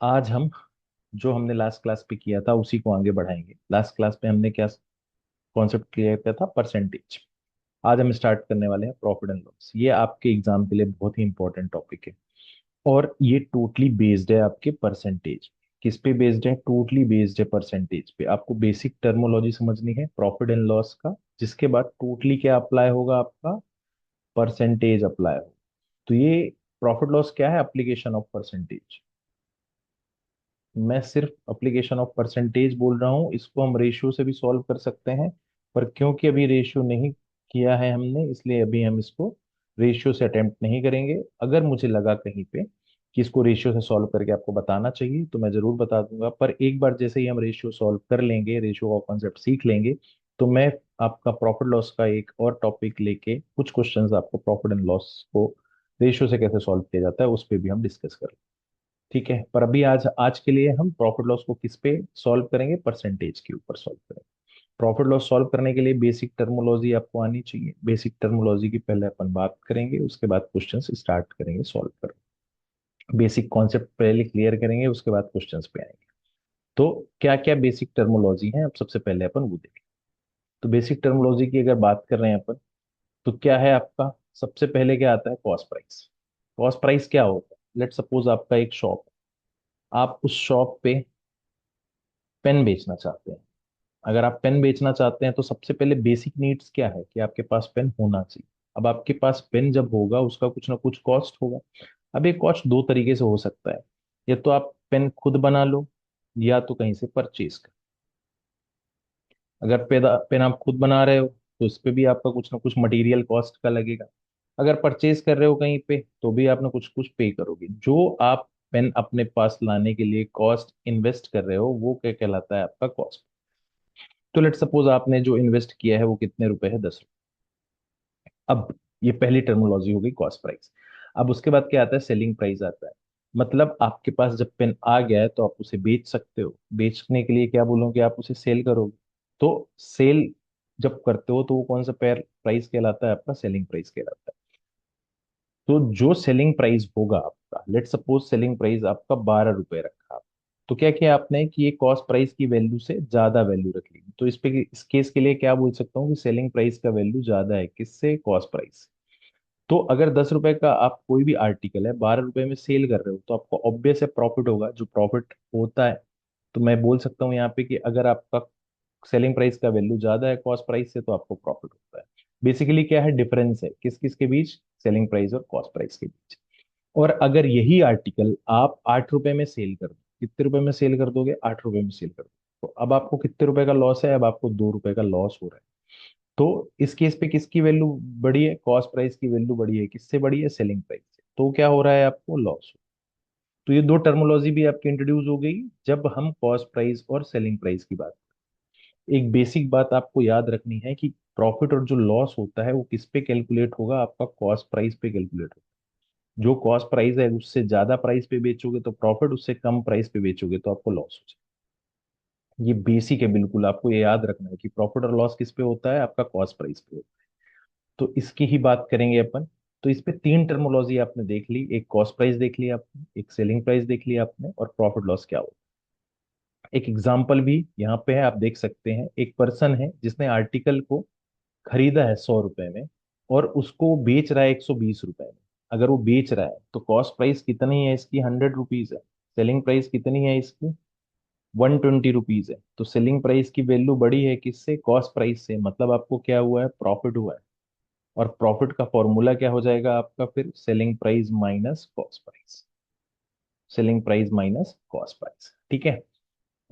आज हम जो हमने लास्ट क्लास पे किया था उसी को आगे बढ़ाएंगे। लास्ट क्लास में हमने क्या कॉन्सेप्ट क्लियर किया था? परसेंटेज। आज हम स्टार्ट करने वाले हैं प्रॉफिट एंड लॉस। ये आपके एग्जाम के लिए बहुत ही इंपॉर्टेंट टॉपिक है और ये टोटली बेस्ड है आपके परसेंटेज। किस पे बेस्ड है? टोटली बेस्ड है परसेंटेज पे। आपको बेसिक टर्मोलॉजी समझनी है प्रॉफिट एंड लॉस का, जिसके बाद टोटली क्या अप्लाई होगा? आपका परसेंटेज अप्लाई होगा। तो ये प्रॉफिट लॉस क्या है? Application of percentage. मैं सिर्फ एप्लीकेशन ऑफ परसेंटेज बोल रहा हूँ, इसको हम रेशियो से भी सॉल्व कर सकते हैं, पर क्योंकि अभी रेशियो नहीं किया है हमने, इसलिए अभी हम इसको रेशियो से अटेम्प्ट नहीं करेंगे। अगर मुझे लगा कहीं पे कि इसको रेशियो से सॉल्व करके आपको बताना चाहिए तो मैं जरूर बता दूंगा, पर एक बार जैसे ही हम रेशियो सॉल्व कर लेंगे, रेशियो का कॉन्सेप्ट सीख लेंगे, तो मैं आपका प्रॉफिट लॉस का एक और टॉपिक लेके कुछ क्वेश्चंस आपको प्रॉफिट एंड लॉस को रेशियो से कैसे सॉल्व किया जाता है उस पर भी हम डिस्कस करेंगे। ठीक है, पर अभी आज आज के लिए हम प्रॉफिट लॉस को किस पे सॉल्व करेंगे? परसेंटेज के ऊपर सॉल्व करेंगे। प्रॉफिट लॉस सॉल्व करने के लिए बेसिक टर्मोलॉजी आपको आनी चाहिए। बेसिक टर्मोलॉजी की पहले अपन बात करेंगे, उसके बाद क्वेश्चंस स्टार्ट करेंगे सॉल्व कर। बेसिक कॉन्सेप्ट पहले क्लियर करेंगे, उसके बाद क्वेश्चंस पे आएंगे। तो क्या क्या बेसिक टर्मोलॉजी है, अब सबसे पहले अपन वो देखें। तो बेसिक टर्मोलॉजी की अगर बात कर रहे हैं अपन, तो क्या है आपका? सबसे पहले क्या आता है? Cost price. कॉस्ट प्राइस क्या होता है? लेट सपोज आपका एक शॉप है, आप उस शॉप पे पेन बेचना चाहते हैं। अगर आप पेन बेचना चाहते हैं तो सबसे पहले बेसिक नीड्स क्या है कि आपके पास पेन होना चाहिए। अब आपके पास पेन जब होगा उसका कुछ ना कुछ कॉस्ट होगा। अब ये कॉस्ट दो तरीके से हो सकता है, या तो आप पेन खुद बना लो या तो कहीं से परचेज कर। अगर पेन आप खुद बना रहे हो तो इस पे भी आपका कुछ ना कुछ मटेरियल कॉस्ट का लगेगा। अगर परचेज कर रहे हो कहीं पे तो भी आप ना कुछ कुछ पे करोगे। जो आप पेन अपने पास लाने के लिए कॉस्ट इन्वेस्ट कर रहे हो वो क्या कहलाता है? आपका कॉस्ट। तो लेट सपोज आपने जो इन्वेस्ट किया है वो कितने रुपए है? 10 रुपए। अब ये पहली टर्मिनोलॉजी हो गई कॉस्ट प्राइस। अब उसके बाद क्या आता है? सेलिंग प्राइस आता है। मतलब आपके पास जब पेन आ गया है तो आप उसे बेच सकते हो। बेचने के लिए क्या बोलोगे? आप उसे सेल करोगे। तो सेल जब करते हो तो वो कौन सा पेयर प्राइस कहलाता है? आपका सेलिंग प्राइस कहलाता है। तो जो सेलिंग प्राइस होगा आपका, लेट सपोज सेलिंग प्राइस आपका 12 रुपए रखा आप, तो क्या किया आपने कि ये कॉस्ट प्राइस की वैल्यू से ज्यादा वैल्यू रख ली। तो इस केस के लिए क्या बोल सकता हूँ कि सेलिंग प्राइस का वैल्यू ज्यादा है किससे? Cost price. तो अगर 10 रुपए का आप कोई भी आर्टिकल है 12 रुपए में सेल कर रहे हो तो आपको ऑब्वियस है प्रॉफिट होगा। जो प्रॉफिट होता है, तो मैं बोल सकता हूँ यहाँ पे कि अगर आपका सेलिंग प्राइस का वैल्यू ज्यादा है कॉस्ट प्राइस से तो आपको प्रॉफिट होता है। बेसिकली क्या है? डिफरेंस है किस किस के बीच? सेलिंग प्राइस और कॉस्ट प्राइस के बीच। और अगर यही आर्टिकल आप 8 रुपए में सेल कर दो, कितने रुपए में सेल कर दोगे? 8 रुपए में सेल कर दो, तो अब आपको कितने रुपए का लॉस है? अब आपको 2 रुपए का लॉस हो रहा है। तो इस केस पे किसकी वैल्यू बड़ी है? कॉस्ट प्राइस की वैल्यू बड़ी है। किससे बड़ी है? सेलिंग प्राइस से। तो क्या हो रहा है? आपको लॉस। तो ये दो टर्मोलॉजी भी आपकी इंट्रोड्यूस हो गई जब हम कॉस्ट प्राइस और सेलिंग प्राइस की बात। एक बेसिक बात आपको याद रखनी है कि प्रॉफिट और जो लॉस होता है वो किस पे कैलकुलेट होगा? आपका कॉस्ट प्राइस पे कैलकुलेट होगा। जो कॉस्ट प्राइस है उससे ज्यादा प्राइस पे बेचोगे तो प्रॉफिट, उससे कम प्राइस पे बेचोगे तो आपको लॉस हो जाएगा। ये बेसिक है, बिल्कुल आपको ये याद रखना है कि प्रॉफिट और लॉस किस पे होता है? आपका कॉस्ट प्राइस पे होता है। तो इसकी ही बात करेंगे अपन। तो इस पे तीन टर्मोलॉजी आपने देख ली, एक कॉस्ट प्राइस देख लिया आपने, एक सेलिंग प्राइस देख लिया आपने, और प्रॉफिट लॉस क्या होता है। एक एग्जाम्पल भी यहाँ पे है, आप देख सकते हैं। एक पर्सन है जिसने आर्टिकल को खरीदा है 100 रुपए में और उसको वो बेच रहा है 120 रुपए में। अगर वो बेच रहा है तो कॉस्ट प्राइस कितनी है इसकी? 100 रुपीज है। सेलिंग प्राइस कितनी है इसकी? 120 रुपीज है। तो सेलिंग प्राइस की वैल्यू बड़ी है किससे? कॉस्ट प्राइस से। मतलब आपको क्या हुआ है? प्रॉफिट हुआ है। और प्रॉफिट का फॉर्मूला क्या हो जाएगा आपका फिर? Selling price minus cost price. Selling price minus cost price, ठीक है।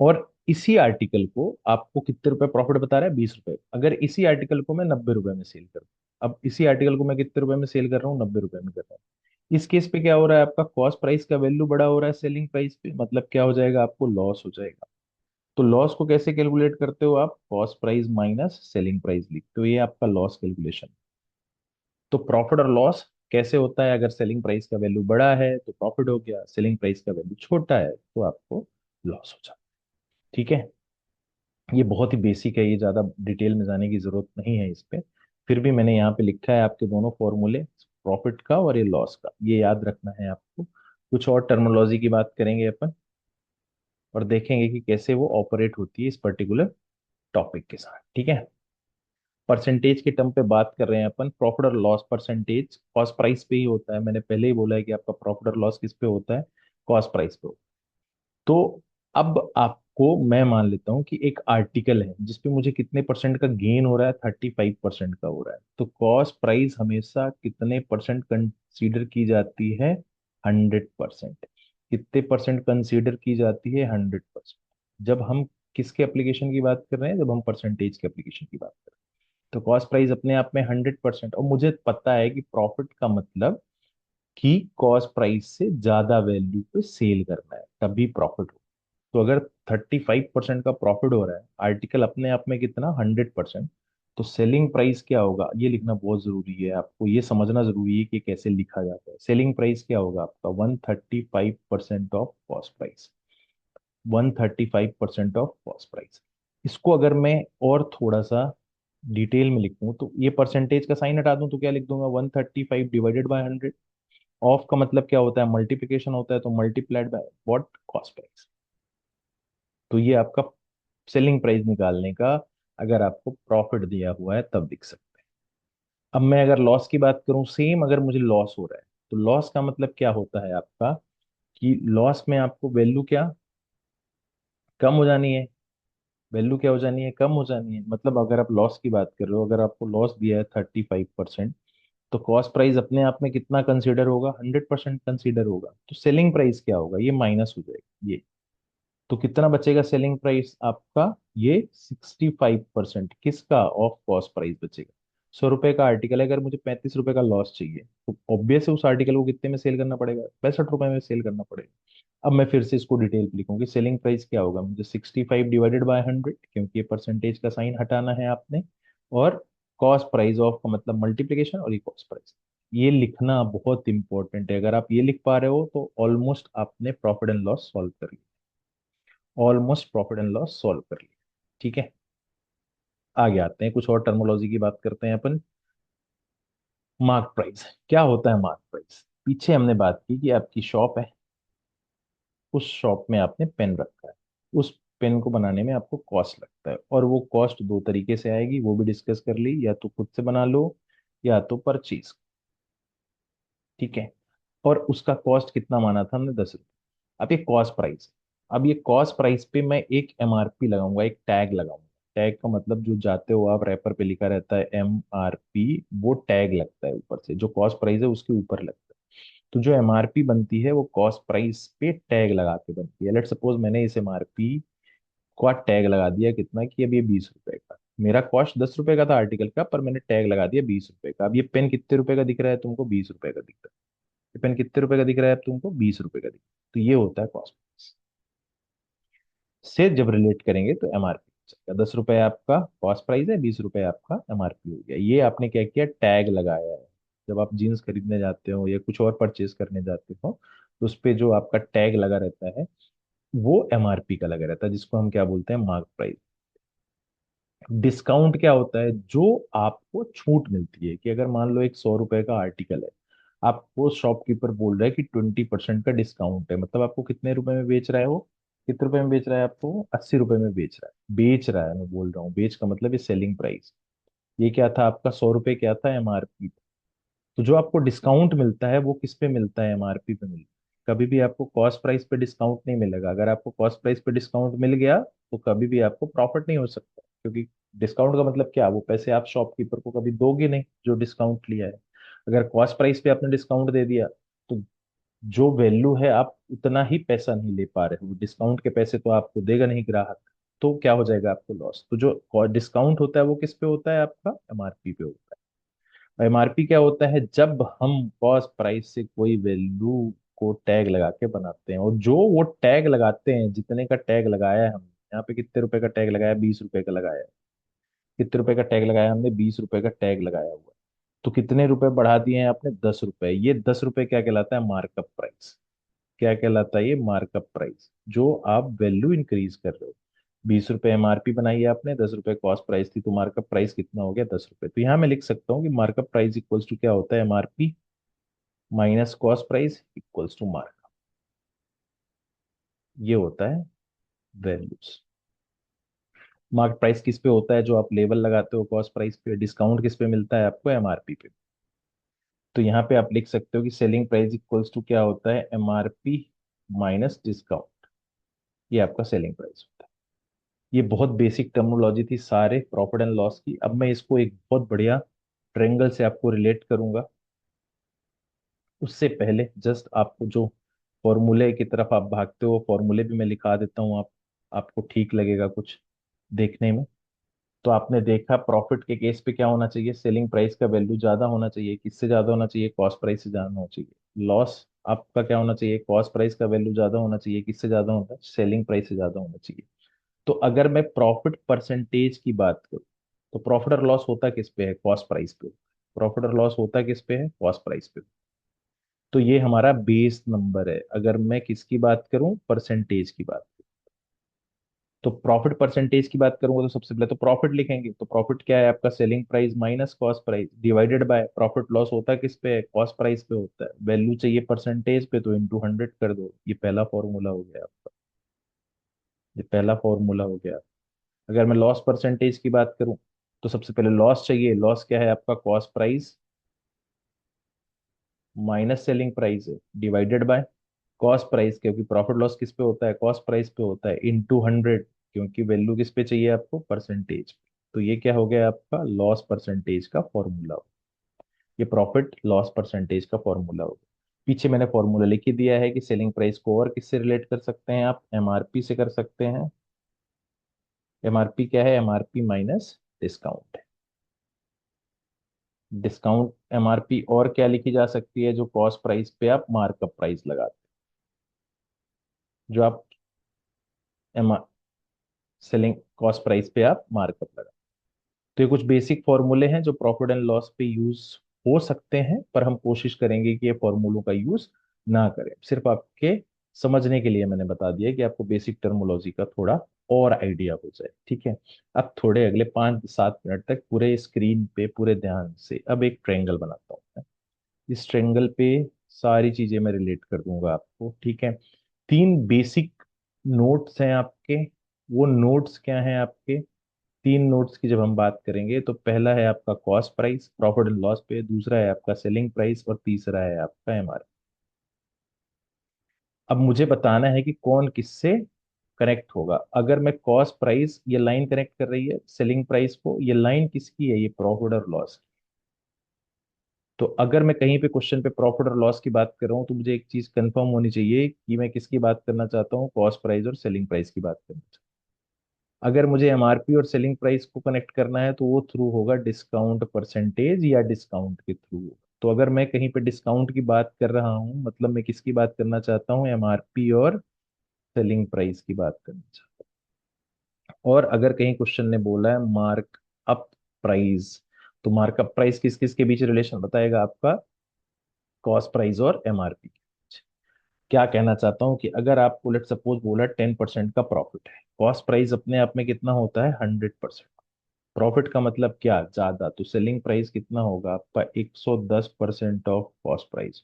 और इसी आर्टिकल को आपको कितने रुपए प्रॉफिट बता रहा है? 20 रुपए। अगर इसी आर्टिकल को मैं 90 रुपए में सेल करूँ, अब इसी आर्टिकल को मैं कितने रुपए में सेल कर रहा हूँ? 90 रुपए में कर रहा हूँ। इस केस पे क्या हो रहा है? आपका कॉस्ट प्राइस का वैल्यू बड़ा हो रहा है सेलिंग प्राइस पे, मतलब क्या हो जाएगा? आपको लॉस हो जाएगा। तो लॉस को कैसे कैलकुलेट करते हो आप? Cost price minus selling price लिखते हो, ये आपका लॉस कैलकुलेशन। तो प्रॉफिट और लॉस कैसे होता है? अगर सेलिंग प्राइस का वैल्यू बड़ा है तो प्रॉफिट हो गया, सेलिंग प्राइस का वैल्यू छोटा है तो आपको लॉस हो जाता है। ठीक है, ये बहुत ही बेसिक है, ये ज्यादा डिटेल में जाने की जरूरत नहीं है इस पे। फिर भी मैंने यहाँ पे लिखा है आपके दोनों फॉर्मूले, प्रॉफिट का और ये लॉस का, ये याद रखना है आपको। कुछ और टर्मिनोलॉजी की बात करेंगे अपन। और देखेंगे कि कैसे वो ऑपरेट होती है इस पर्टिकुलर टॉपिक के साथ। ठीक है, परसेंटेज के टर्म पे बात कर रहे हैं अपन। प्रॉफिट और लॉस परसेंटेज कॉस्ट प्राइस पे ही होता है। मैंने पहले ही बोला है कि आपका प्रॉफिट और लॉस किस पे होता है, कॉस्ट प्राइस पे। तो अब आपको मैं मान लेता हूं कि एक आर्टिकल है जिसपे मुझे कितने परसेंट का गेन हो रहा है, 35% का हो रहा है। तो कॉस्ट प्राइस हमेशा कितने परसेंट कंसीडर की जाती है, 100%। कितने परसेंट कंसीडर की जाती है, 100%। जब हम किसके एप्लीकेशन की बात कर रहे हैं, जब हम परसेंटेज के एप्लीकेशन की बात कर रहे हैं। तो कॉस्ट प्राइस अपने आप में 100%। और मुझे पता है कि प्रॉफिट का मतलब कि कॉस्ट प्राइस से ज्यादा वैल्यू पे सेल करना है, तभी प्रॉफिट हो। तो अगर 35% का प्रॉफिट हो रहा है, आर्टिकल अपने आप में कितना, 100%, तो सेलिंग प्राइस क्या होगा ये लिखना बहुत जरूरी है। आपको ये समझना जरूरी है कि कैसे लिखा जाता है। सेलिंग प्राइस क्या होगा आपका, 135% of cost price. 135% of cost price. इसको अगर मैं और थोड़ा सा डिटेल में लिखूं, तो ये परसेंटेज का साइन हटा दूं तो क्या लिख दूंगा, 135 डिवाइडेड बाय 100। ऑफ का मतलब क्या होता है, मल्टीप्लिकेशन होता है, तो multiplied by what, cost price. तो ये आपका सेलिंग प्राइस निकालने का, अगर आपको प्रॉफिट दिया हुआ है तब दिख सकता है। अब मैं अगर लॉस की बात करूं, सेम अगर मुझे लॉस हो रहा है, तो लॉस का मतलब क्या होता है आपका, कि लॉस में आपको वैल्यू क्या कम हो जानी है, वैल्यू क्या हो जानी है, कम हो जानी है। मतलब अगर आप लॉस की बात कर रहे हो, अगर आपको लॉस दिया है 35%, तो कॉस्ट प्राइस अपने आप में कितना कंसीडर होगा, 100% कंसीडर होगा। तो सेलिंग प्राइस क्या होगा, ये माइनस हो जाएगा ये। तो कितना बचेगा सेलिंग प्राइस आपका, ये 65% किसका, ऑफ कॉस्ट प्राइस बचेगा। 100 रुपए का आर्टिकल है, अगर मुझे 35 रुपए का लॉस चाहिए, तो ऑब्वियस है उस आर्टिकल को कितने में सेल करना पड़ेगा, 65 रुपए में सेल करना पड़ेगा। अब मैं फिर से इसको डिटेल पे लिखूंगी, सेलिंग प्राइस क्या होगा, मुझे 65 डिवाइडेड बाय 100, क्योंकि ये परसेंटेज का साइन हटाना है आपने। और कॉस्ट प्राइस ऑफ का मतलब मल्टीप्लीकेशन, और ये कॉस्ट प्राइस। ये लिखना बहुत इंपॉर्टेंट है। अगर आप ये लिख पा रहे हो तो ऑलमोस्ट आपने प्रॉफिट एंड लॉस सॉल्व कर लिया, almost profit and loss solve कर लिया। ठीक है, आगे आते हैं, कुछ और टर्मोलॉजी की बात करते हैं अपन। मार्क प्राइस क्या होता है, मार्क प्राइस। पीछे हमने बात की कि आपकी शॉप है, उस शॉप में आपने पेन रखा है, उस पेन को बनाने में आपको कॉस्ट लगता है, और वो कॉस्ट दो तरीके से आएगी, वो भी डिस्कस कर ली, या तो खुद से बना लो या तो परचेज। ठीक है, और उसका कॉस्ट कितना माना था हमने, 10 रुपये। अब ये कॉस्ट प्राइस, अब ये कॉस्ट प्राइस पे मैं एक एमआरपी लगाऊंगा, एक टैग लगाऊंगा। टैग का मतलब, जो जाते हो आप रैपर पे लिखा रहता है एमआरपी, वो टैग लगता है ऊपर से, जो कॉस्ट प्राइस है उसके ऊपर लगता है। तो जो एमआरपी बनती है वो कॉस्ट प्राइस पे टैग लगा के बनती है। लेट सपोज मैंने इस एमआरपी को टैग लगा दिया कितना, कि अब ये 20 रुपए का, मेरा कॉस्ट 10 रुपए का था आर्टिकल का, पर मैंने टैग लगा दिया 20 रुपए का। अब ये पेन कितने रुपए का दिख रहा है तुमको, 20 रुपए का दिख रहा है। ये पेन कितने रुपए का दिख रहा है अब तुमको, 20 रुपए का दिख रहा है। तो ये होता है कॉस्ट से जब रिलेट करेंगे तो एमआरपी। 10 रुपए आपका कॉस्ट प्राइस है, 20 रुपए आपका एमआरपी हो गया। ये आपने क्या किया, टैग लगाया है। जब आप जीन्स खरीदने जाते हो या कुछ और परचेज करने जाते हो, तो उस पे जो आपका टैग लगा रहता है, वो एमआरपी का लगा रहता है, जिसको हम क्या बोलते हैं, मार्क प्राइस। डिस्काउंट क्या होता है, जो आपको छूट मिलती है, कि अगर मान लो एक 100 रुपए का आर्टिकल है, आपको शॉपकीपर बोल रहा है कि 20% का डिस्काउंट है, मतलब आपको कितने रुपए में बेच रहा है वो, कितने रुपए में बेच रहा है आपको, 80 रुपए में बेच रहा है, मैं बोल रहा हूँ बेच का मतलब ये सेलिंग प्राइस। ये क्या था आपका, 100 रुपए क्या था, एमआरपी। तो जो आपको डिस्काउंट मिलता है वो किस पे मिलता है, एमआरपी पे मिलता है। कभी भी आपको कॉस्ट प्राइस पे डिस्काउंट नहीं मिलेगा। अगर आपको कॉस्ट प्राइस पे डिस्काउंट मिल गया, तो कभी भी आपको प्रॉफिट नहीं हो सकता, क्योंकि डिस्काउंट का मतलब क्या, वो पैसे आप शॉपकीपर को कभी दोगे नहीं जो डिस्काउंट लिया है। अगर कॉस्ट प्राइस पे आपने डिस्काउंट दे दिया, तो जो वैल्यू है आप उतना ही पैसा नहीं ले पा रहे हो, डिस्काउंट के पैसे तो आपको देगा नहीं ग्राहक। तो क्या हो जाएगा आपको लॉस। तो जो डिस्काउंट होता है वो किस पे होता है, आपका एमआरपी पे होता है। एमआरपी क्या होता है, जब हम कॉस्ट प्राइस से कोई वैल्यू को टैग लगा के बनाते हैं, और जो वो टैग लगाते हैं, जितने का टैग लगाया है हमने, यहाँ पे कितने रुपए का टैग लगाया, 20 रुपए का लगाया है। कितने रुपए का टैग लगाया हमने, 20 रुपए का टैग लगाया हुआ है। तो कितने रुपए बढ़ा दिए हैं आपने, 10 रुपए। ये 10 रुपए क्या कहलाता है, मार्कअप प्राइस। क्या कहलाता है ये, मार्कअप प्राइस। जो आप वैल्यू इंक्रीज कर रहे हो, 20 रुपए एमआरपी बनाई है आपने, 10 रुपए कॉस्ट प्राइस थी, तो मार्कअप प्राइस कितना हो गया, 10 रुपए। तो यहाँ मैं लिख सकता हूँ कि मार्कअप प्राइस इक्वल्स टू क्या होता है, MRP minus cost price equals to markup. ये होता है वैल्यूज। मार्केट प्राइस किस पे होता है, जो आप लेवल लगाते हो कॉस्ट प्राइस पे। डिस्काउंट किस पे मिलता है आपको, एमआरपी पे। तो यहाँ पे आप लिख सकते हो कि सेलिंग प्राइस इक्वल्स टू क्या होता है, एमआरपी माइनस डिस्काउंट। ये आपका सेलिंग प्राइस होता है। ये बहुत बेसिक टर्मिनोलॉजी थी सारे प्रॉफिट एंड लॉस की। अब मैं इसको एक बहुत बढ़िया ट्रेंगल से आपको रिलेट करूंगा। उससे पहले जस्ट आपको जो फॉर्मूले की तरफ आप भागते हो, फॉर्मूले भी मैं लिखा देता हूँ। आपको ठीक लगेगा कुछ देखने में। तो आपने देखा प्रॉफिट के केस पे क्या होना चाहिए, सेलिंग प्राइस का वैल्यू ज्यादा होना चाहिए। किससे ज्यादा होना चाहिए, कॉस्ट प्राइस से ज्यादा होना चाहिए। लॉस आपका क्या होना चाहिए, कॉस्ट प्राइस का वैल्यू ज्यादा होना चाहिए। किससे ज्यादा होता है, सेलिंग प्राइस से ज्यादा होना चाहिए। तो अगर मैं प्रॉफिट परसेंटेज की बात करूं, तो प्रॉफिट और लॉस होता किस पे है, कॉस्ट प्राइस पे। प्रॉफिट और लॉस होता किस पे है, कॉस्ट प्राइस पे। तो ये हमारा बेस नंबर है। अगर मैं किसकी बात करूं, परसेंटेज की बात। तो प्रॉफिट परसेंटेज की बात करूंगा तो सबसे पहले तो प्रॉफिट लिखेंगे। तो प्रॉफिट क्या है आपका, selling price minus cost price divided by profit. Loss होता है किस पे, कॉस्ट प्राइस पे होता है। वैल्यू चाहिए परसेंटेज पे, तो इंटू 100 कर दो। ये पहला फॉर्मूला हो गया आपका। ये पहला फॉर्मूला हो गया। अगर मैं लॉस परसेंटेज की बात करूं, तो सबसे पहले लॉस चाहिए। लॉस क्या है आपका, cost price minus selling price है, डिवाइडेड बाय कॉस्ट प्राइस। क्योंकि प्रॉफिट लॉस किस पे होता है, कॉस्ट प्राइस पे होता है, इंटू 100। क्योंकि वैल्यू किस पे चाहिए आपको, परसेंटेज। तो ये क्या हो गया आपका, लॉस परसेंटेज का फॉर्मूला। ये प्रॉफिट लॉस परसेंटेज का फॉर्मूला होगा। पीछे मैंने फॉर्मूला लिख ही दिया है कि सेलिंग प्राइस को और किससे रिलेट कर सकते हैं आप, एमआरपी से कर सकते हैं। एमआरपी क्या है, एमआरपी माइनस डिस्काउंट है। डिस्काउंट एमआरपी और क्या लिखी जा सकती है, जो कॉस्ट प्राइस पे आप मार्कअप प्राइस लगाते हैं। जो आप एम सेलिंग कॉस्ट प्राइस पे आप मार्कअप लगाते हैं। तो ये कुछ बेसिक फॉर्मूले हैं जो प्रॉफिट एंड लॉस पे यूज हो सकते हैं, पर हम कोशिश करेंगे कि ये फॉर्मूलों का यूज ना करें। सिर्फ आपके समझने के लिए मैंने बता दिया कि आपको बेसिक टर्मोलॉजी का थोड़ा और आइडिया हो जाए, ठीक है। अब थोड़े अगले 5 7 मिनट तक पूरे स्क्रीन पे पूरे ध्यान से अब एक ट्रायंगल बनाता हूँ मैं। इस ट्रायंगल पे सारी चीजें मैं रिलेट कर दूंगा आपको, ठीक है। 3 बेसिक नोट्स हैं आपके। वो नोट्स क्या हैं आपके, 3 नोट्स की जब हम बात करेंगे, तो पहला है आपका cost price profit and loss पे, दूसरा है आपका सेलिंग प्राइस, और तीसरा है आपका एमआरपी। अब मुझे बताना है कि कौन किससे कनेक्ट होगा। अगर मैं कॉस्ट प्राइस, ये लाइन कनेक्ट कर रही है सेलिंग प्राइस को, ये लाइन किसकी है, ये प्रॉफिट और लॉस। तो अगर मैं कहीं पे क्वेश्चन पे प्रॉफिट और लॉस की बात कर रहा हूँ, तो मुझे एक चीज कंफर्म होनी चाहिए कि मैं किसकी बात करना चाहता हूँ, कॉस्ट प्राइस और सेलिंग प्राइस की बात करना चाहता हूँ। अगर मुझे एमआरपी और सेलिंग प्राइस को कनेक्ट करना है, तो वो थ्रू होगा डिस्काउंट परसेंटेज या डिस्काउंट के थ्रू। तो अगर मैं कहीं पे डिस्काउंट की बात कर रहा हूँ, मतलब मैं किसकी बात करना चाहता हूँ, एमआरपी और सेलिंग प्राइस की बात करना चाहता हूँ। और अगर कहीं क्वेश्चन ने बोला है मार्क अप प्राइस, तो मार्कअप प्राइस किस किस के बीच रिलेशन बताएगा आपका, कॉस्ट प्राइस और एमआरपी। क्या कहना चाहता हूँ कि अगर आपको लेट सपोज बोला 10% का प्रॉफिट है, कॉस्ट प्राइस अपने आप में कितना होता है, 100%। प्रॉफिट का मतलब क्या, ज्यादा। तो सेलिंग प्राइस कितना होगा आपका, 110% ऑफ कॉस्ट प्राइस।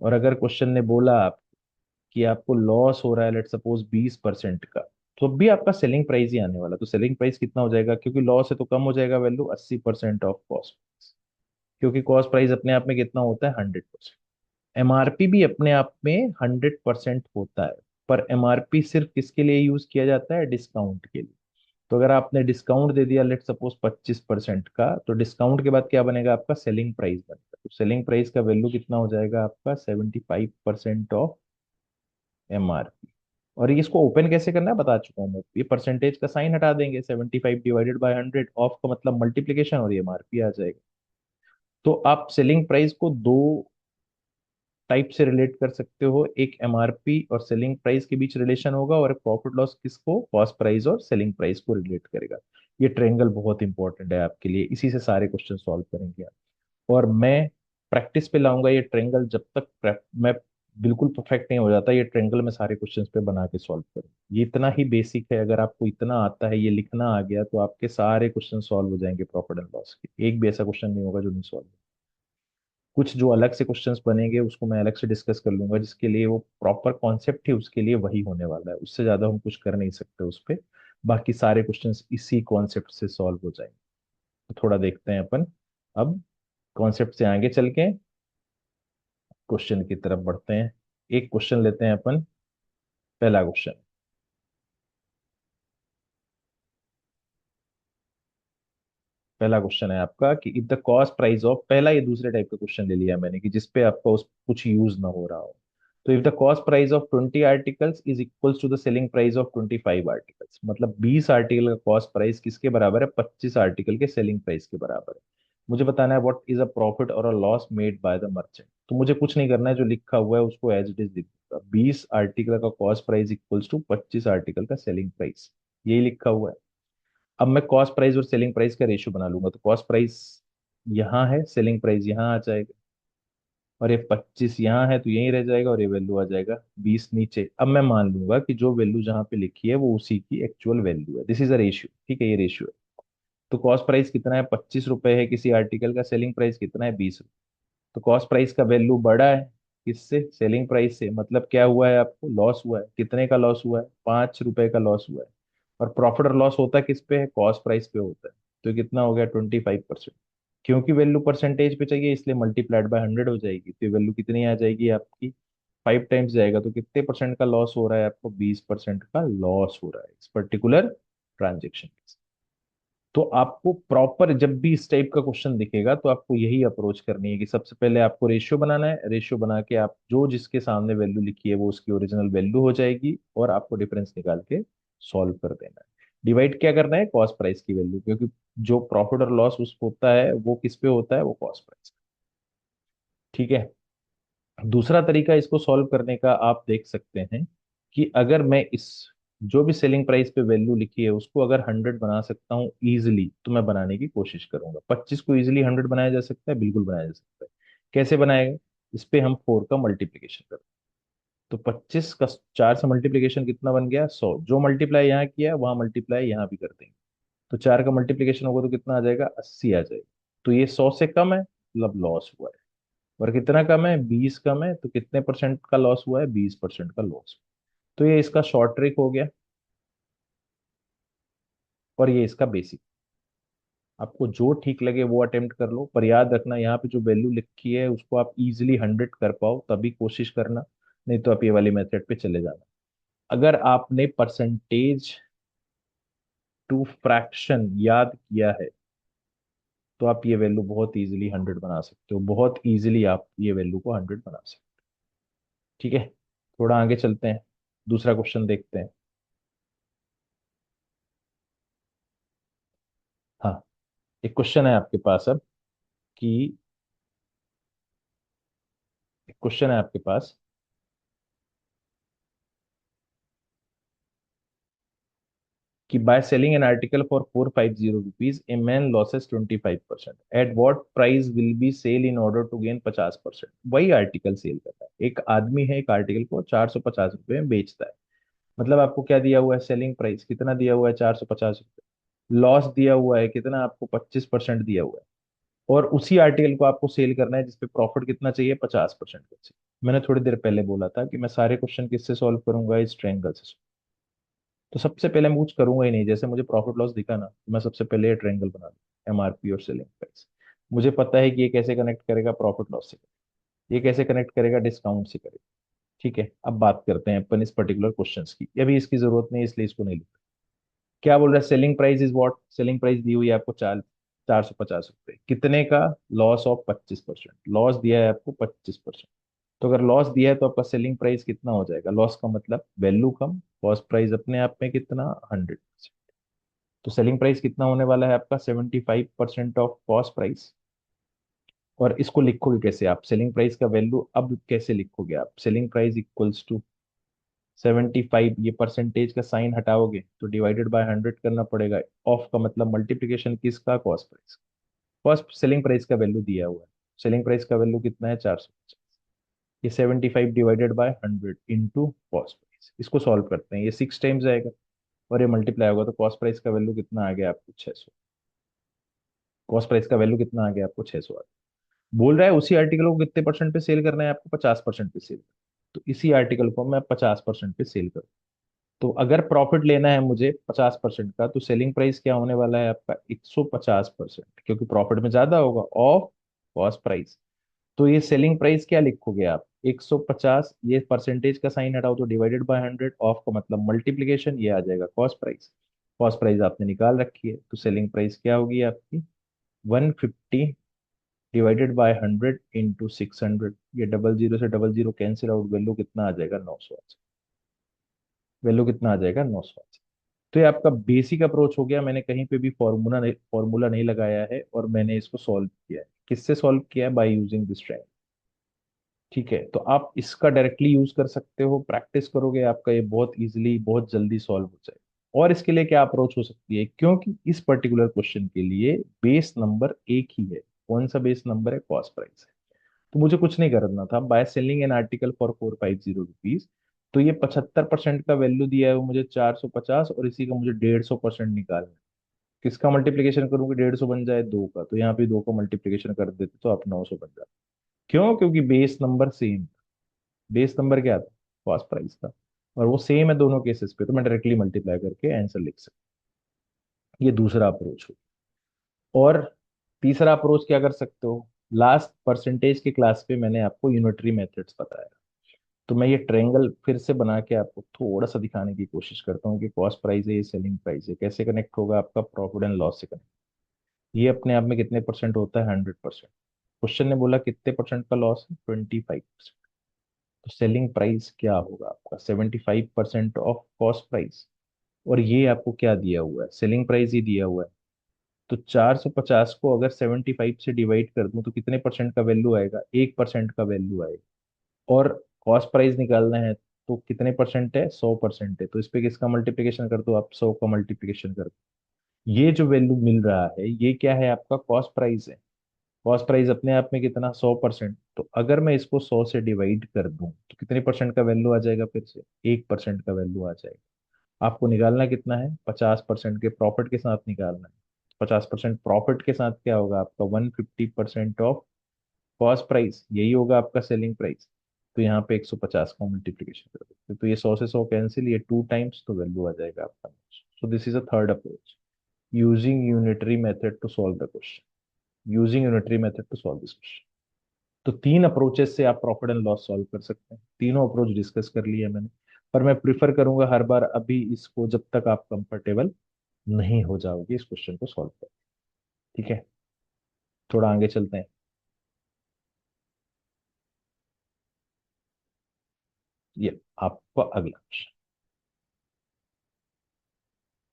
और अगर क्वेश्चन ने बोला आप कि आपको लॉस हो रहा है लेट सपोज 20% का, तो भी आपका सेलिंग प्राइस ही आने वाला। तो सेलिंग प्राइस कितना हो जाएगा, क्योंकि लॉस है तो कम हो जाएगा वैल्यू, 80% ऑफ कॉस्ट। क्योंकि कॉस्ट प्राइस अपने आप में कितना होता है, 100%। एमआरपी भी अपने आप में 100% होता है, पर एमआरपी सिर्फ किसके लिए यूज किया जाता है, डिस्काउंट के लिए। तो अगर आपने डिस्काउंट दे दिया लेट सपोज 25% का, तो डिस्काउंट के बाद क्या बनेगा आपका, सेलिंग प्राइस बनेगा। तो सेलिंग प्राइस का वैल्यू कितना हो जाएगा आपका, 75% ऑफ एमआरपी। और ये इसको ओपन कैसे करना है बता चुका हूँ मैं। ये परसेंटेज का साइन हटा देंगे, 75 डिवाइडेड बाय 100, ऑफ का मतलब मल्टीप्लीकेशन, और ये एमआरपी आ जाएगा। तो आप सेलिंग प्राइस को दो टाइप से रिलेट कर सकते हो। एक एमआरपी और सेलिंग प्राइस के बीच रिलेशन होगा, और प्रॉफिट लॉस किसको, कॉस्ट प्राइस और सेलिंग प्राइस को रिलेट करेगा। ये ट्रायंगल बहुत इंपॉर्टेंट है आपके लिए, इसी से सारे क्वेश्चन सॉल्व करेंगे आप। और मैं प्रैक्टिस पे लाऊंगा ये ट्रायंगल, जब तक मैं बिल्कुल परफेक्ट नहीं हो जाता, ये ट्रायंगल मैं सारे क्वेश्चंस पे बना के सॉल्व करूँ। ये इतना ही बेसिक है, अगर आपको इतना आता है, ये लिखना आ गया, तो आपके सारे क्वेश्चन सॉल्व हो जाएंगे प्रॉफिट एंड लॉस के। एक भी ऐसा क्वेश्चन नहीं होगा जो नहीं सॉल्व। कुछ जो अलग से क्वेश्चंस बनेंगे उसको मैं अलग से डिस्कस कर लूंगा, जिसके लिए वो प्रॉपर कॉन्सेप्ट ही उसके लिए वही होने वाला है, उससे ज्यादा हम कुछ कर नहीं सकते उस पे। बाकी सारे क्वेश्चंस इसी कॉन्सेप्ट से सॉल्व हो जाएंगे। तो थोड़ा देखते हैं अपन अब, कॉन्सेप्ट से आगे चल के क्वेश्चन की तरफ बढ़ते हैं। एक क्वेश्चन लेते हैं अपन। पहला क्वेश्चन, पहला क्वेश्चन है आपका कि if the cost price of, पहला ये दूसरे टाइप का क्वेश्चन ले लिया मैंने कि जिसपे आपका उस कुछ यूज ना हो रहा हो। तो if the cost price of 20 articles is equals to the selling price of 25 articles, मतलब 20 आर्टिकल का कॉस्ट प्राइस किसके बराबर है, 25 आर्टिकल के सेलिंग प्राइस के बराबर है। मुझे बताना है व्हाट इज अ प्रॉफिट और a loss made by the merchant. तो मुझे कुछ नहीं करना है, जो लिखा हुआ है उसको एज इट इज लिख दूंगा। 20 आर्टिकल का cost price equals to 25 article का सेलिंग प्राइस, यही लिखा हुआ है। अब मैं कॉस्ट प्राइस और सेलिंग प्राइस का रेशियो बना लूंगा। तो कॉस्ट प्राइस यहाँ है, सेलिंग प्राइस यहाँ आ जाएगा, और ये 25 यहाँ है तो यहीं रह जाएगा, और ये वैल्यू आ जाएगा 20 नीचे। अब मैं मान लूंगा कि जो वैल्यू जहाँ पे लिखी है वो उसी की एक्चुअल वैल्यू है। दिस इज अ रेशियो, ठीक है, ये रेशियो है। तो कॉस्ट प्राइस कितना है, 25 रुपए है किसी आर्टिकल का, सेलिंग प्राइस कितना है, 20 रुपए। तो कॉस्ट प्राइस का वैल्यू बढ़ा है किससे, सेलिंग प्राइस से, मतलब क्या हुआ है, आपको लॉस हुआ है। कितने का लॉस हुआ है, 5 रुपए का लॉस हुआ है। और प्रॉफिट और लॉस होता किस पे है, कॉस्ट प्राइस पे होता है। तो कितना हो गया, 25%। क्योंकि वैल्यू परसेंटेज पे चाहिए इसलिए मल्टीप्लाइड बाय 100 हो जाएगी, तो वैल्यू कितनी आ जाएगी आपकी, 5 टाइम्स जाएगा। तो कितने परसेंट का लॉस हो रहा है आपको, 20% का लॉस हो रहा है इस पर्टिकुलर ट्रांजेक्शन। तो आपको प्रॉपर जब भी इस टाइप का क्वेश्चन दिखेगा तो आपको यही अप्रोच करनी है कि सबसे पहले आपको रेशियो बनाना है। रेशियो बना के आप जो जिसके सामने वैल्यू लिखी है वो उसकी ओरिजिनल वैल्यू हो जाएगी, और आपको डिफरेंस निकाल के सॉल्व कर देना है। डिवाइड क्या करना है, कॉस्ट प्राइस की वैल्यू, क्योंकि जो प्रॉफिट और लॉस उस होता है वो किस पे होता है, वो कॉस्ट प्राइस। ठीक है। दूसरा तरीका इसको सॉल्व करने का आप देख सकते हैं कि अगर मैं इस जो भी सेलिंग प्राइस पे वैल्यू लिखी है उसको अगर 100 बना सकता हूँ इजिली, तो मैं बनाने की कोशिश करूंगा। 25 को इजिली 100 बनाया जा सकता है, बिल्कुल बनाया जा सकता है। कैसे बनाएगा, इस पे हम 4 का मल्टीप्लीकेशन करें। तो 25 का 4 से मल्टीप्लीकेशन कितना बन गया, 100। जो मल्टीप्लाई यहाँ किया है वहां मल्टीप्लाई यहाँ भी कर देंगे। तो 4 का मल्टीप्लीकेशन होगा तो कितना आ जाएगा, 80 आ जाएगा। तो ये 100 से कम है, मतलब लॉस हुआ है। और कितना कम है, 20 कम है, तो कितने परसेंट का लॉस हुआ है, 20% का लॉस। तो ये इसका शॉर्ट ट्रिक हो गया, और ये इसका बेसिक। आपको जो ठीक लगे वो अटेम्प्ट कर लो, पर याद रखना यहाँ पे जो वैल्यू लिखी है उसको आप इजीली 100 कर पाओ तभी कोशिश करना, नहीं तो आप ये वाली मेथड पे चले जाना। अगर आपने परसेंटेज टू फ्रैक्शन याद किया है तो आप ये वैल्यू बहुत इजीली 100 बना सकते हो, बहुत इजीली आप ये वैल्यू को 100 बना सकते हो। ठीक है, थोड़ा आगे चलते हैं, दूसरा क्वेश्चन देखते हैं। हाँ, एक क्वेश्चन है आपके पास अब कि, एक क्वेश्चन है आपके पास कि by selling an article for 450 rupees a man loses 25%, at what price will be sell in order to gain 50%। वही आर्टिकल सेल करता है, एक आदमी है, एक आर्टिकल को 450 रुपये में बेचता है। मतलब आपको क्या दिया हुआ है, सेलिंग प्राइस कितना दिया हुआ है, 450 रुपये। लॉस दिया हुआ है कितना आपको, 25% दिया हुआ है। और उसी आर्टिकल को आपको सेल करना है जिसपे प्रॉफिट कितना चाहिए, 50% का चाहिए। मैंने थोड़ी देर पहले बोला था कि मैं सारे क्वेश्चन किससे सॉल्व करूंगा, इस ट्रायंगल से। तो सबसे पहले मैं कुछ करूंगा ही नहीं, जैसे मुझे प्रॉफिट लॉस दिखा ना, तो मैं सबसे पहले ये ट्रायंगल बना दूं, एमआरपी और सेलिंग प्राइस। मुझे पता है कि ये कैसे कनेक्ट करेगा प्रॉफिट लॉस से, ये कैसे कनेक्ट करेगा डिस्काउंट से करेगा। ठीक है, अब बात करते हैं अपन इस पर्टिकुलर क्वेश्चन की। अभी इसकी जरूरत नहीं है इसलिए इसको नहीं लिखा। क्या बोल रहा है, selling price is what, selling price दी हुई है आपको 450 रुपये, कितने का, लॉस ऑफ 25%। लॉस दिया है आपको 25%। तो अगर लॉस दिया है तो आपका सेलिंग प्राइस कितना हो जाएगा, लॉस का मतलब वैल्यू कम, कॉस्ट प्राइस अपने आप में कितना, 100%। तो सेलिंग प्राइस कितना होने वाला है आपका, 75% ऑफ कॉस्ट प्राइस। और इसको लिखोगे कैसे आप, सेलिंग प्राइस का वैल्यू अब कैसे लिखोगे आप, सेलिंग प्राइस इक्वल्स टू 75, ये परसेंटेज का साइन हटाओगे तो डिवाइडेड बाय 100 करना पड़ेगा। ऑफ का मतलब मल्टीप्लीकेशन किसका, cost price. Cost selling price का वैल्यू दिया हुआ है, सेलिंग प्राइस का वैल्यू कितना है, 450। ये 75 divided by 100 into cost price, इसको सॉल्व करते हैं, ये 6 टाइम्स आएगा और ये मल्टीप्लाई होगा, तो कॉस्ट प्राइस का वैल्यू कितना आ गया आपको, 600। कॉस्ट प्राइस का वैल्यू कितना आ गया आपको, 600 आ गया। बोल रहा है उसी आर्टिकल को कितने परसेंट पे सेल करना है आपको, 50% पे सेल। तो इसी आर्टिकल को मैं 50% पे सेल करूँ। तो अगर प्रॉफिट लेना है मुझे 50% का, तो सेलिंग प्राइस क्या होने वाला है आपका, 150%, क्योंकि प्रॉफिट में ज्यादा होगा ऑफ कॉस्ट प्राइस। तो ये सेलिंग प्राइस क्या लिखोगे आप, 150, ये परसेंटेज का साइन हटाओ तो डिवाइडेड बाय 100, ऑफ का मतलब मल्टीप्लीकेशन, ये आ जाएगा कॉस्ट प्राइस। कॉस्ट प्राइस आपने निकाल रखी है, तो सेलिंग प्राइस क्या होगी आपकी, 150 डिवाइडेड बाय 100 इंटू 600। ये डबल जीरो से double zero cancel out, value कितना आ जाएगा, 900। वैल्यू कितना आ जाएगा, 900। तो ये आपका बेसिक अप्रोच हो गया। मैंने कहीं पे भी फॉर्मूला नहीं लगाया है, और मैंने इसको सॉल्व किया है। किससे सॉल्व किया है, बाय यूजिंग दिस ट्रायंगल। ठीक है, तो आप इसका डायरेक्टली यूज कर सकते हो, प्रैक्टिस करोगे आपका ये बहुत इजीली बहुत जल्दी सॉल्व हो जाएगा। और इसके लिए क्या अप्रोच हो सकती है, क्योंकि इस पर्टिकुलर क्वेश्चन के लिए बेस नंबर एक ही है। कौन सा बेस नंबर है, कॉस्ट प्राइस है। तो मुझे कुछ नहीं करना था, bye selling an article for 450 rupees. तो ये 75% का वैल्यू दिया है वो मुझे 450, और इसी का मुझे 150% निकालना है। किसका मल्टीप्लीकेशन करूंगी, 150 बन जाए दो का, तो यहाँ पे दो का मल्टीप्लीकेशन कर देते तो आप 900 बन जाए। क्यों, क्योंकि base number same. Base number क्या था, कॉस्ट प्राइस था। और वो सेम है दोनों केसेस पे, तो मैं डायरेक्टली मल्टीप्लाई करके आंसर लिख सकता हूँ। ये दूसरा अप्रोच हो। और तीसरा अप्रोच क्या कर सकते हो, लास्ट परसेंटेज के क्लास पे मैंने आपको यूनिटरी मेथड्स बताया। तो मैं ये ट्रायंगल फिर से बना के आपको थोड़ा सा दिखाने की कोशिश करता हूँ कि कॉस्ट प्राइस है, ये सेलिंग प्राइस है, कैसे कनेक्ट होगा आपका प्रॉफिट एंड लॉस से कनेक्ट। ये अपने आप में कितने परसेंट होता है, 100%। क्वेश्चन ने बोला कितने परसेंट का लॉस है, 25%। तो सेलिंग प्राइस क्या होगा आपका, 75% ऑफ कॉस्ट प्राइस। और ये आपको क्या दिया हुआ है, सेलिंग प्राइस ही दिया हुआ है। तो 450 को अगर 75 से डिवाइड कर दूं तो कितने परसेंट का वैल्यू आएगा, 1% का वैल्यू आएगा। और कॉस्ट प्राइस निकालना है तो कितने परसेंट है, 100% है। तो इस पे किसका मल्टीप्लिकेशन कर दो आप, 100 का मल्टीप्लिकेशन कर दो। ये जो वैल्यू मिल रहा है ये क्या है, आपका कॉस्ट प्राइस है। कॉस्ट प्राइस अपने आप में कितना, 100%। तो अगर मैं इसको 100 से डिवाइड कर दूं तो कितने परसेंट का वैल्यू आ जाएगा, फिर से 1% का वैल्यू आ जाएगा। आपको निकालना कितना है, 50% के प्रॉफिट के साथ निकालना है। 50% प्रॉफिट के साथ क्या होगा आपका, 150% ऑफ कॉस्ट प्राइस, यही होगा आपका सेलिंग प्राइस। तो यहाँ पे 150 का मल्टीप्लीकेशन कर देते हैं। तो ये 100 से 100 कैंसिल, ये 2 टाइम्स, तो वैल्यू आ जाएगा आपका। So this is a third approach, using unitary method to solve the question. Using unitary method to solve this question. तो तीन अप्रोचेस से आप प्रॉफिट एंड लॉस सॉल्व कर सकते हैं। तीनों अप्रोच डिस्कस कर लिए मैंने। पर मैं प्रिफर करूंगा हर बार अभी इसको, जब तक आप कंफर्टेबल नहीं हो जाओगे इस क्वेश्चन को सॉल्व कर। ठीक है, थोड़ा आगे चलते हैं। ये आपका अगला क्वेश्चन।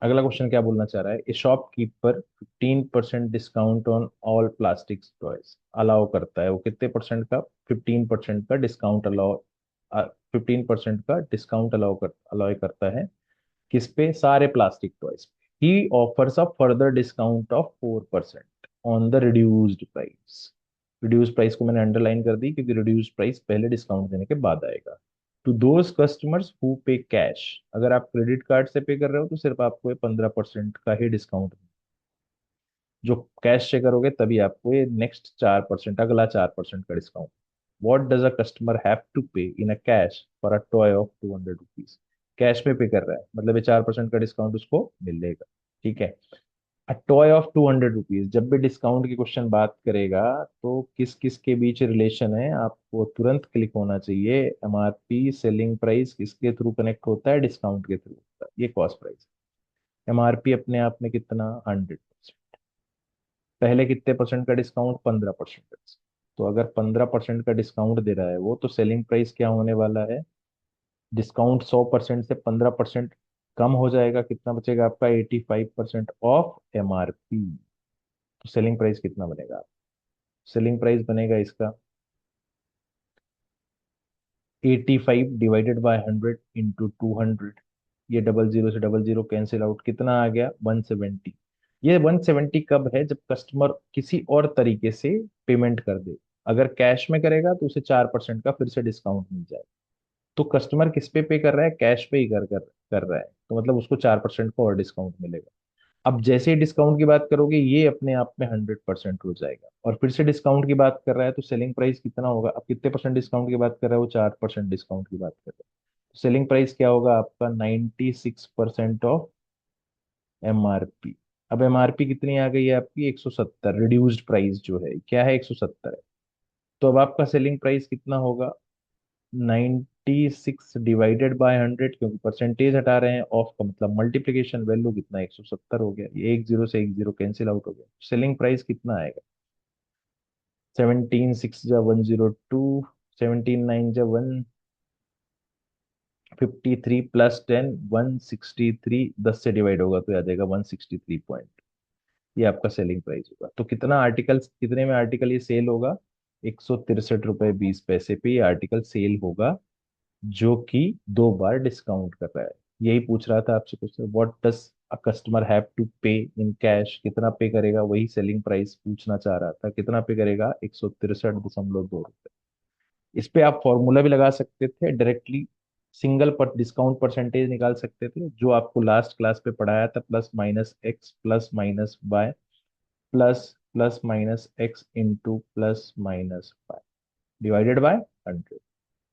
अगला क्वेश्चन क्या बोलना चाह रहा है, ए shopkeeper 15% discount on all plastic toys allow करता है। वो कितने परसेंट का, 15% का डिस्काउंट अलाउ, 15% का डिस्काउंट अलाउ करता है। किस पे, सारे प्लास्टिक टॉयज पे। He offers a further discount of 4% on the reduced price. Reduce price को मैंने अंडरलाइन कर दी, क्योंकि रिड्यूस प्राइस पहले डिस्काउंट देने के बाद आएगा। To those customers who pay cash. अगर आप क्रेडिट कार्ड से पे कर रहे हो तो सिर्फ आपको ये 15% का ही डिस्काउंट। जो कैश से करोगे तभी आपको ये नेक्स्ट 4%, अगला 4% का discount. What does a customer have to pay in a cash for a toy of 200 rupees. Cash में पे कर रहा है, मतलब ये 4% का डिस्काउंट उसको मिलेगा। ठीक है, अ टॉय ऑफ 200 रुपीज, जब भी डिस्काउंट की क्वेश्चन बात करेगा तो किस किस के बीच रिलेशन है, आपको तुरंत क्लिक होना चाहिए। एमआरपी सेलिंग प्राइस किसके थ्रू कनेक्ट होता है, डिस्काउंट के थ्रू होता है। ये कॉस्ट प्राइस। एमआरपी अपने आप में कितना, 100%। पहले कितने परसेंट का डिस्काउंट, 15% का discount। तो अगर 15% का डिस्काउंट दे रहा है वो, तो सेलिंग प्राइस क्या होने वाला है, डिस्काउंट 100% से 15% कम हो जाएगा, कितना बचेगा आपका, 85% ऑफ एमआरपी। तो सेलिंग प्राइस कितना बनेगा, सेलिंग प्राइस बनेगा इसका 85 डिवाइडेड बाय 100 इंटू 200। ये डबल जीरो से डबल जीरो कैंसिल आउट, कितना आ गया, 170। ये 170 कब है, जब कस्टमर किसी और तरीके से पेमेंट कर दे। अगर कैश में करेगा तो उसे 4% का फिर से डिस्काउंट मिल जाए। तो कस्टमर किस पे कर रहा है, कैश पे ही कर रहा है, तो मतलब उसको 4% का और डिस्काउंट मिलेगा। अब जैसे ही डिस्काउंट की बात करोगे ये अपने आप में 100% हो जाएगा, और फिर से डिस्काउंट की बात कर रहा है तो सेलिंग प्राइस कितना होगा, अब कितने परसेंट डिस्काउंट की बात कर रहा है वो 4% डिस्काउंट की बात कर रहा है, तो सेलिंग प्राइस क्या होगा आपका 96% ऑफ एमआरपी। अब एमआरपी कितनी आ गई है आपकी 170, रिड्यूस्ड प्राइस जो है क्या है 170 है। तो अब आपका सेलिंग प्राइस कितना होगा 96 डिवाइडेड बाय 100, क्योंकि परसेंटेज हटा रहे हैं, ऑफ का मतलब मल्टीप्लिकेशन, वैल्यू कितना 170 हो गया, ये एक जीरो से एक जीरो कैंसिल आउट हो गया, सेलिंग प्राइस कितना आएगा 17 6 जा 102, 17 9 जा 153 प्लस 10 163, 10 से डिवाइड होगा तो आ जाएगा 163 पॉइंट, ये आपका सेलिंग प्राइस होगा। तो कितना आर्टिकल, कितने में आर्टिकल ये सेल होगा 163 रुपए 20 पैसे पे ये आर्टिकल सेल होगा, जो कि 2 बार डिस्काउंट कर रहा है। यही पूछ रहा था आपसे question, what does a customer have to pay in cash, कितना पे करेगा, वही सेलिंग प्राइस पूछना चाह रहा था, कितना पे करेगा 163.2 रुपए। इस पे आप फॉर्मूला भी लगा सकते थे डायरेक्टली, सिंगल पर डिस्काउंट परसेंटेज निकाल सकते थे जो आपको लास्ट क्लास पे पढ़ाया था, plus minus x plus minus y plus plus minus x into plus minus y divided by 100।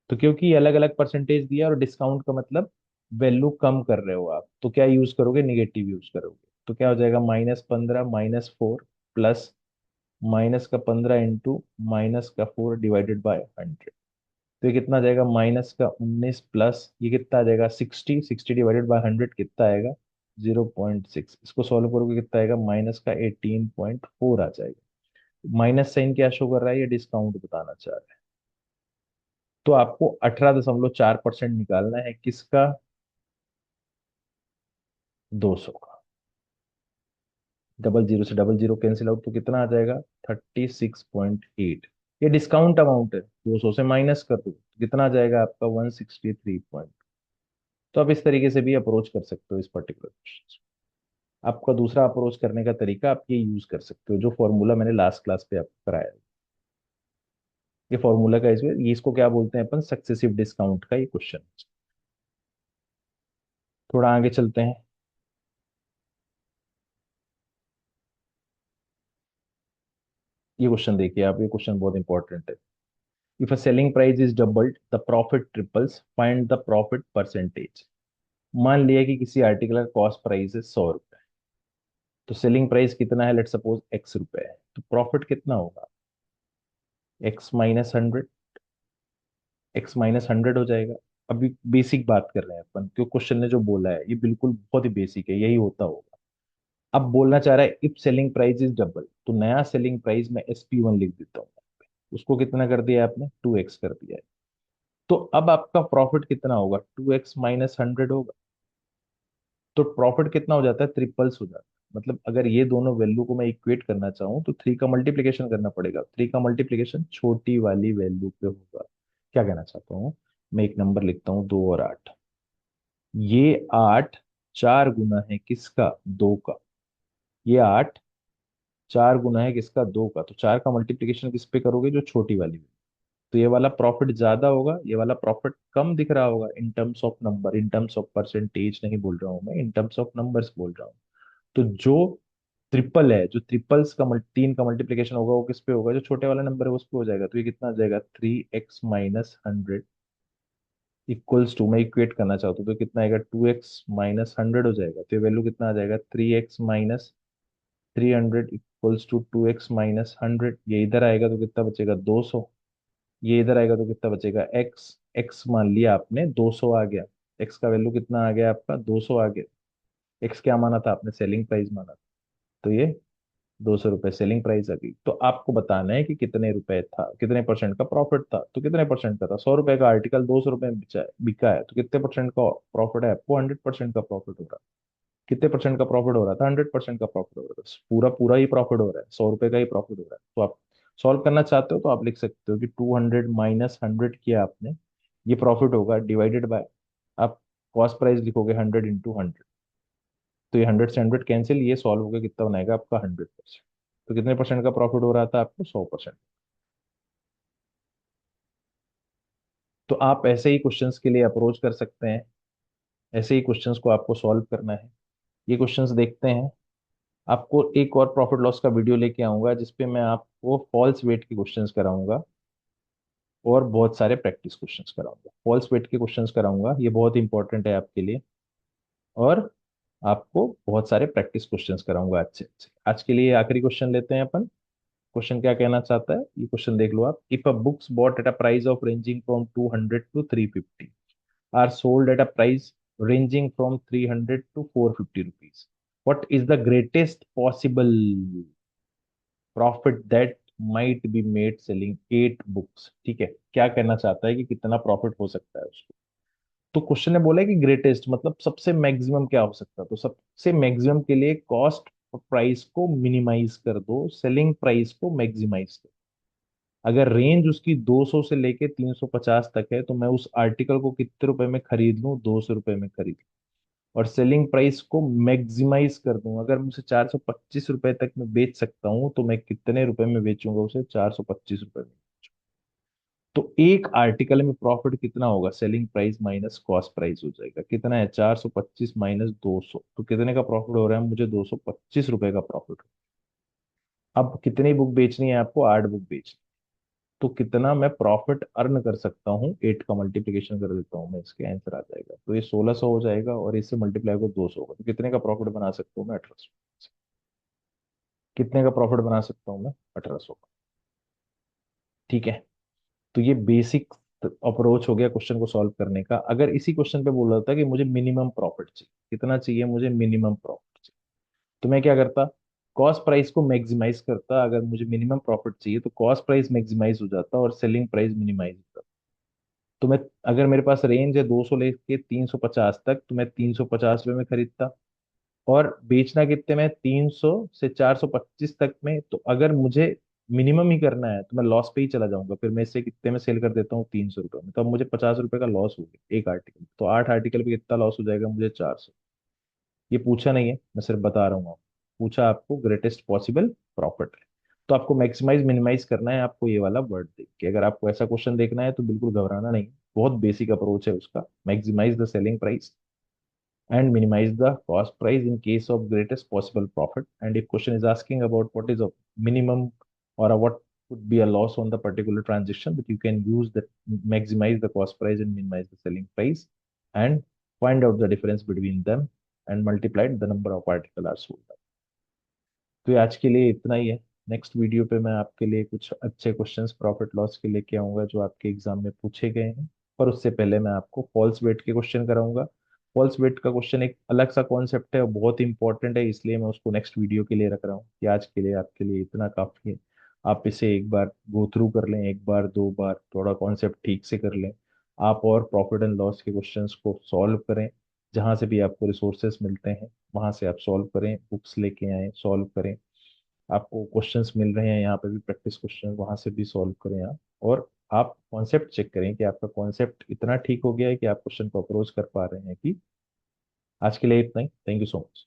तो क्योंकि अलग अलग परसेंटेज दिया और डिस्काउंट का मतलब वैल्यू कम कर रहे हो आप, तो क्या यूज करोगे, निगेटिव यूज करोगे, तो क्या हो जाएगा -15 -4 प्लस माइनस का 15 इंटू माइनस का 4 डिवाइडेड बाय 100। तो ये कितना आ जाएगा -19 प्लस ये कितना आ जाएगा 60, 60 डिवाइडेड बाय 100 कितना आएगा 0.6, इसको सॉल्व करोगे कितना आएगा माइनस का 18.4 आ जाएगा। माइनस साइन क्या शो कर रहा है, ये डिस्काउंट बताना चाह रहा है। तो आपको 18.4% निकालना है किसका, 200 का। डबल जीरो से डबल जीरो कैंसिल आउट तो कितना आ जाएगा 36.8। ये डिस्काउंट अमाउंट है, 200 से माइनस कर दो तो कितना आ जाएगा आपका 163 पॉइंट। तो आप इस तरीके से भी अप्रोच कर सकते हो इस पर्टिकुलर क्वेश्चन। आपका दूसरा अप्रोच करने का तरीका आप ये यूज कर सकते हो, जो फॉर्मूला मैंने लास्ट क्लास पे आपको कराया है। ये फॉर्मूला का इसमें, ये इसको क्या बोलते हैं अपन, सक्सेसिव डिस्काउंट का ये क्वेश्चन। थोड़ा आगे चलते हैं। ये क्वेश्चन देखिए आप, ये क्वेश्चन बहुत इंपॉर्टेंट है। If a selling price is doubled the profit triples, find the profit percentage. मान लिया कि किसी आर्टिकल का कॉस्ट प्राइस है 100 रुपए, तो सेलिंग प्राइस कितना है, लेट सपोज एक्स रुपए है, तो प्रॉफिट कितना होगा x-100, x-100 हो जाएगा। अभी बेसिक बात कर रहे हैं अपन, क्यों क्वेश्चन ने जो बोला है ये बिल्कुल बहुत ही बेसिक है, यही होता होगा। अब बोलना चाह रहा है if selling price is double, तो नया सेलिंग प्राइस में SP1 लिख देता हूँ, उसको कितना कर दिया आपने 2x कर दिया है। तो अब आपका प्रॉफिट कितना होगा 2x-100 होगा। तो प्रॉफिट कितना हो जाता है, ट्रिपल्स हो जाता है। मतलब अगर ये दोनों वैल्यू को मैं इक्वेट करना चाहूँ तो 3 का मल्टीप्लीकेशन करना पड़ेगा, 3 का मल्टीप्लीकेशन छोटी वाली वैल्यू पे होगा। क्या कहना चाहता हूँ, मैं एक नंबर लिखता हूँ 2 और 8। ये 8 4 गुना है किसका, 2 का। ये 8 4 गुना है किसका, 2 का। तो 4 का मल्टीप्लीकेशन किस पे करोगे, जो छोटी वाली। तो ये वाला प्रॉफिट ज्यादा होगा, ये वाला प्रॉफिट कम दिख रहा होगा in terms of number, in terms of percentage नहीं बोल रहा हूं मैं, इन टर्म्स ऑफ नंबर्स बोल रहा हूँ। तो जो ट्रिपल है, जो ट्रिपल्स का 3 का मल्टीप्लीकेशन होगा वो किस पे होगा, जो छोटे वाला नंबर है उस पे हो जाएगा। तो ये कितना आ जाएगा 3x-100 इक्वल्स टू, मैं इक्वेट करना चाहता हूँ तो कितना आएगा 2x-100 हो जाएगा। तो ये वैल्यू कितना आ जाएगा 3x-300 इक्वल्स टू 2x-100। ये इधर आएगा तो कितना बचेगा 200, ये इधर आएगा तो कितना बचेगा x। x मान लिया आपने 200 आ गया, x का वैल्यू कितना आ गया आपका 200 आ गया। x क्या माना था आपने, सेलिंग प्राइस माना था, तो ये 200 रुपये सेलिंग प्राइस आ गई। तो आपको बताना है कि कितने रुपए था, कितने परसेंट का प्रॉफिट था। तो कितने परसेंट का था, 100 रुपए का आर्टिकल 200 रुपये में बिका है, तो कितने परसेंट का प्रॉफिट है आपको, 100% का प्रॉफिट हो रहा है। कितने परसेंट का प्रॉफिट हो रहा था, 100% का प्रॉफिट हो रहा था, पूरा पूरा ही प्रॉफिट हो रहा है, 100 रुपए का ही प्रॉफिट हो रहा है। तो आप सॉल्व करना चाहते हो तो आप लिख सकते हो कि 200 - 100 किया आपने, ये प्रॉफिट होगा डिवाइडेड बाय, आप कॉस्ट प्राइस लिखोगे 100 × 100। तो ये 100 से 100 कैंसिल, ये सॉल्व होकर कितना बनाएगा आपका 100%। तो कितने परसेंट का प्रॉफिट हो रहा था आपको 100%। तो आप ऐसे ही क्वेश्चंस के लिए अप्रोच कर सकते हैं, ऐसे ही क्वेश्चंस को आपको सॉल्व करना है। ये क्वेश्चंस देखते हैं। आपको एक और प्रॉफिट लॉस का वीडियो लेके आऊंगा जिसपे मैं आपको फॉल्स वेट के क्वेश्चंस कराऊंगा और बहुत सारे प्रैक्टिस क्वेश्चंस कराऊंगा। फॉल्स वेट के क्वेश्चंस कराऊंगा, ये बहुत इंपॉर्टेंट है आपके लिए। और आपको बहुत सारे प्रैक्टिस क्वेश्चंस कराऊंगा अच्छे अच्छे। आज के लिए आखिरी क्वेश्चन लेते हैं अपन। क्वेश्चन क्या कहना चाहता है, ये क्वेश्चन देख लो आप। If a books bought at a price of ranging from 200 to 350 are sold at a price ranging from 300 to 450 rupees, what is the greatest possible profit that might be made selling 8 books? ठीक है, क्या कहना चाहता है कि कितना profit हो सकता है उसको। तो क्वेश्चन ने बोला है कि ग्रेटेस्ट मतलब सबसे मैक्सिमम क्या हो सकता है। तो सबसे मैक्सिमम के लिए कॉस्ट प्राइस को मिनिमाइज कर दो, सेलिंग प्राइस को मैक्सिमाइज कर। अगर रेंज उसकी 200 से लेके 350 तक है तो मैं उस आर्टिकल को कितने रुपए में खरीद लूं, 200 रुपए में खरीद लूं। और सेलिंग प्राइस को मैक्सिमाइज कर दूं, अगर मुझे 425 रुपए तक में बेच सकता हूं तो मैं कितने रुपए में बेचूंगा उसे, 425 रुपए में। तो एक आर्टिकल में प्रॉफिट कितना होगा, selling price minus cost price हो जाएगा, कितना है 425 माइनस 200, तो कितने का प्रॉफिट हो रहा है मुझे, 225 रुपए का प्रॉफिट। अब कितनी बुक बेचनी है आपको, 8 बुक बेचनी। तो कितना मैं प्रॉफिट अर्न कर सकता हूँ, 8 का मल्टीप्लीकेशन कर देता हूँ मैं, इसके आंसर आ जाएगा। तो ये 1600 हो जाएगा और इससे मल्टीप्लाई को 200 होगा, तो कितने का प्रॉफिट बना सकता हूँ मैं, 1800। कितने का प्रॉफिट बना सकता हूँ मैं, 1800। ठीक है। तो ये बेसिक अप्रोच हो गया क्वेश्चन को सॉल्व करने का। अगर इसी क्वेश्चन पे बोल रहा था कि मुझे मिनिमम प्रॉफिट चाहिए, कितना चाहिए मुझे, मिनिमम प्रॉफिट चाहिए, तो मैं क्या करता, कॉस्ट प्राइस को मैक्सिमाइज करता। अगर मुझे मिनिमम प्रॉफिट चाहिए तो कॉस्ट प्राइस मैक्सिमाइज हो जाता और सेलिंग प्राइस मिनिमाइज होता। तो मैं, अगर मेरे पास रेंज है 200 लेके 350 तक, तो मैं 350 रुपये में खरीदता। और बेचना कितने में, 300 से 425 तक में। तो अगर मुझे मिनिमम ही करना है तो मैं लॉस पे ही चला जाऊंगा, फिर मैं इसे कितने में सेल कर देता हूँ, 300 रुपये में। तो अब मुझे 50 रुपये का लॉस हो गया एक आर्टिकल, तो 8 आर्टिकल पे कितना लॉस हो जाएगा मुझे, 400। ये पूछा नहीं है, मैं सिर्फ बता रहा हूँ आपको। पूछा आपको ग्रेटेस्ट पॉसिबल प्रॉफिट है। तो आपको मैक्सिमाइज मिनिमाइज करना है, आपको ये वाला वर्ड देख के। अगर आपको ऐसा क्वेश्चन देखना है तो बिल्कुल घबराना नहीं, बहुत बेसिक अप्रोच है उसका। Maximize the selling price and minimize the cost price in case of greatest possible profit. And if question is asking about what is a minimum or what would be a loss on the particular transaction, that you can use that, maximize the cost price and minimize the selling price, and find out the difference between them and multiply the number of article are sold. तो ये आज के लिए इतना ही है। Next video पे मैं आपके लिए कुछ अच्छे क्वेश्चंस प्रॉफिट लॉस के लेके आऊंगा जो आपके एग्जाम में पूछे गए हैं। पर उससे पहले मैं आपको फॉल्स वेट के क्वेश्चन कराऊंगा। फॉल्स वेट का क्वेश्चन एक अलग सा कॉन्सेप्ट है और बहुत इंपॉर्टेंट है, इसलिए मैं उसको नेक्स्ट वीडियो के लिए रख रहा हूँ। कि आज के लिए आपके लिए इतना काफी है। आप इसे एक बार गो थ्रू कर लें, एक बार दो बार थोड़ा कॉन्सेप्ट ठीक से कर लें आप, और प्रॉफिट एंड लॉस के क्वेश्चंस को सॉल्व करें। जहां से भी आपको रिसोर्सेस मिलते हैं वहां से आप सॉल्व करें, बुक्स लेके आए सॉल्व करें। आपको क्वेश्चंस मिल रहे हैं यहाँ पे भी प्रैक्टिस क्वेश्चन, वहां से भी सॉल्व करें आप। और आप कॉन्सेप्ट चेक करें कि आपका कॉन्सेप्ट इतना ठीक हो गया है कि आप क्वेश्चन को अप्रोच कर पा रहे हैं कि। आज के लिए इतना ही, थैंक यू सो मच।